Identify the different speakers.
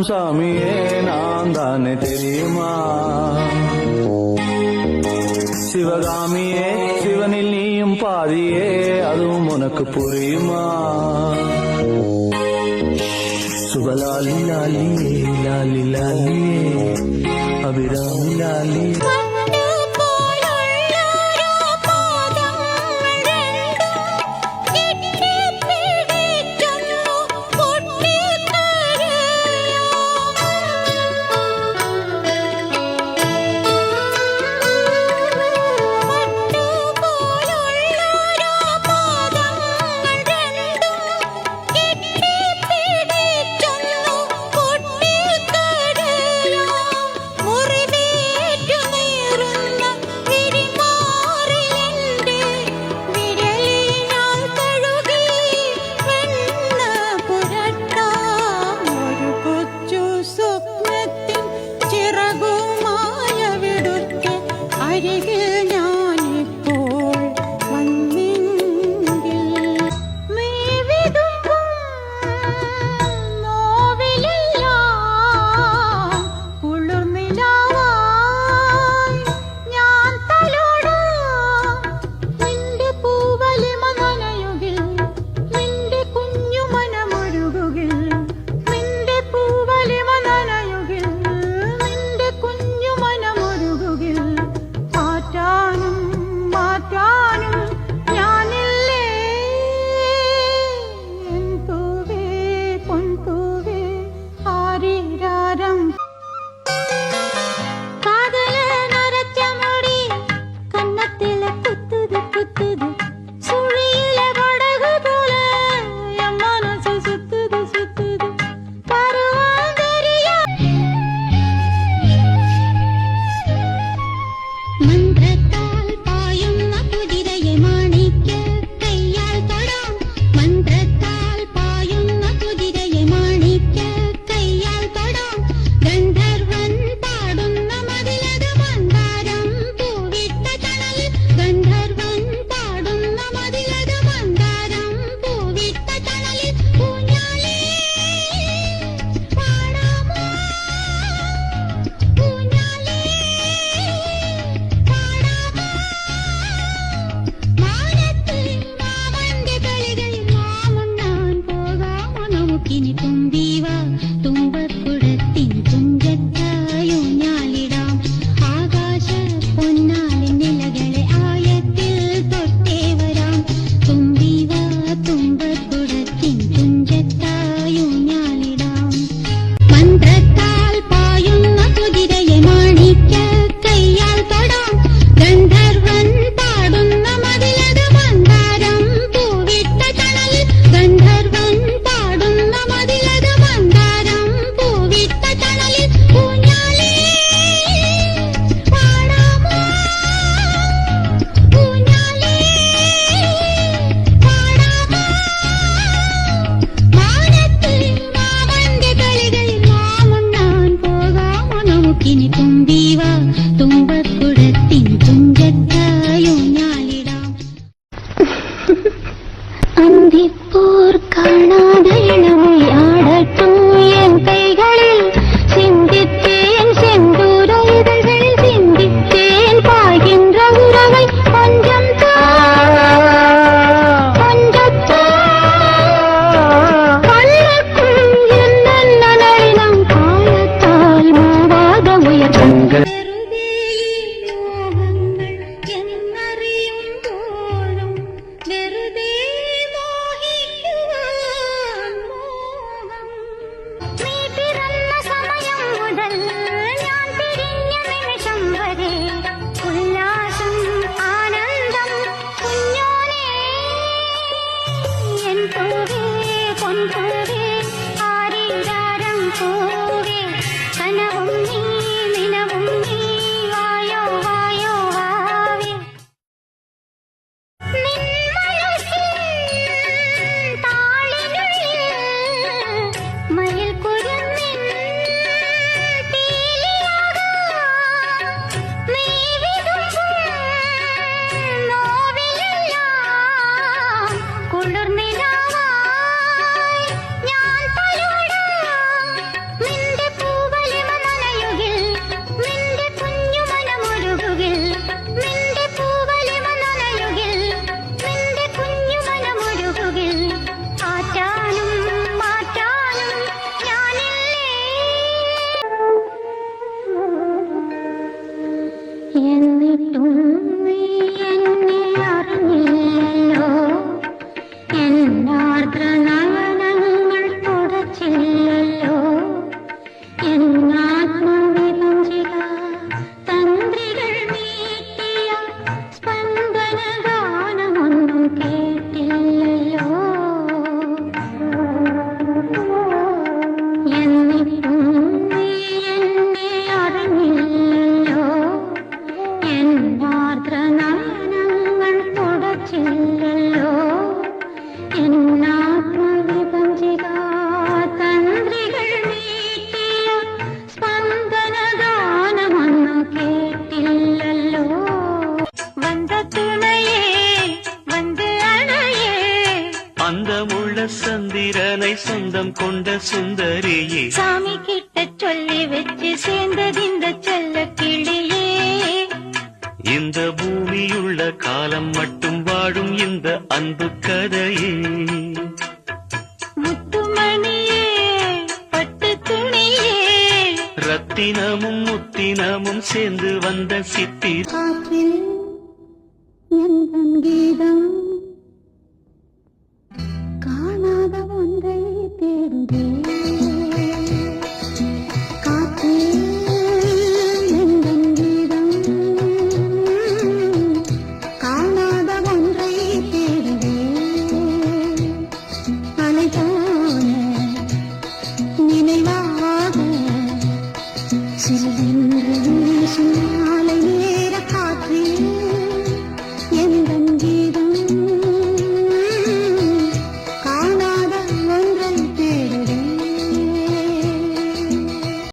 Speaker 1: சாமியே நான் தானே தெரியுமா? சிவகாமியே சிவனில் நீயும் பாதியே, அதுவும் உனக்கு புரியுமா? சுபலாலி லாலியே லாலி லாலியே அபிராமி லாலி
Speaker 2: എന്നിട്ടും നീ എന്നെ അറിഞ്ഞില്ലല്ലോ, എന്നാർദ്ര നയനങ്ങൾ തുടച്ചില്ലല്ലോ, എന്നാത്മവിഭജിക തന്ത്രികൾ നീട്ടിയ സ്പന്ദന ഗാനമൊന്നും കേട്ടില്ലല്ലോ. എന്നിട്ടും നീ എന്നെ അറിഞ്ഞില്ലല്ലോ, എന്നാർദ്ര നയനങ്ങൾ തുടച്ചില്ലല്ലോ, എന്നാത്മവിഭജിക തന്ത്രികൾ നീട്ടിയ സ്പന്ദന ഗാനമൊന്നും കേട്ടില്ലല്ലോ. വந்த തുണയേ வந்து அணையே,
Speaker 3: அந்தமுள்ள சந்திரனை சொந்தம் கொண்ட சுந்தரியே,
Speaker 2: சாமி கிட்ட சொல்லி வச்சு சேர்ந்தது இந்த செல்ல கிளியே.
Speaker 3: இந்த பூமியுள்ள காலம் மட்டும் வாழும் இந்த அன்பு கதையே.
Speaker 2: முத்துமணியே பட்டு துணியே,
Speaker 3: ரத்தினமும் முத்தினமும் சேர்ந்து வந்த சித்தி.
Speaker 2: காற்றில் எந்தன் கீதம் காணாத ஒன்றை தேடுதே.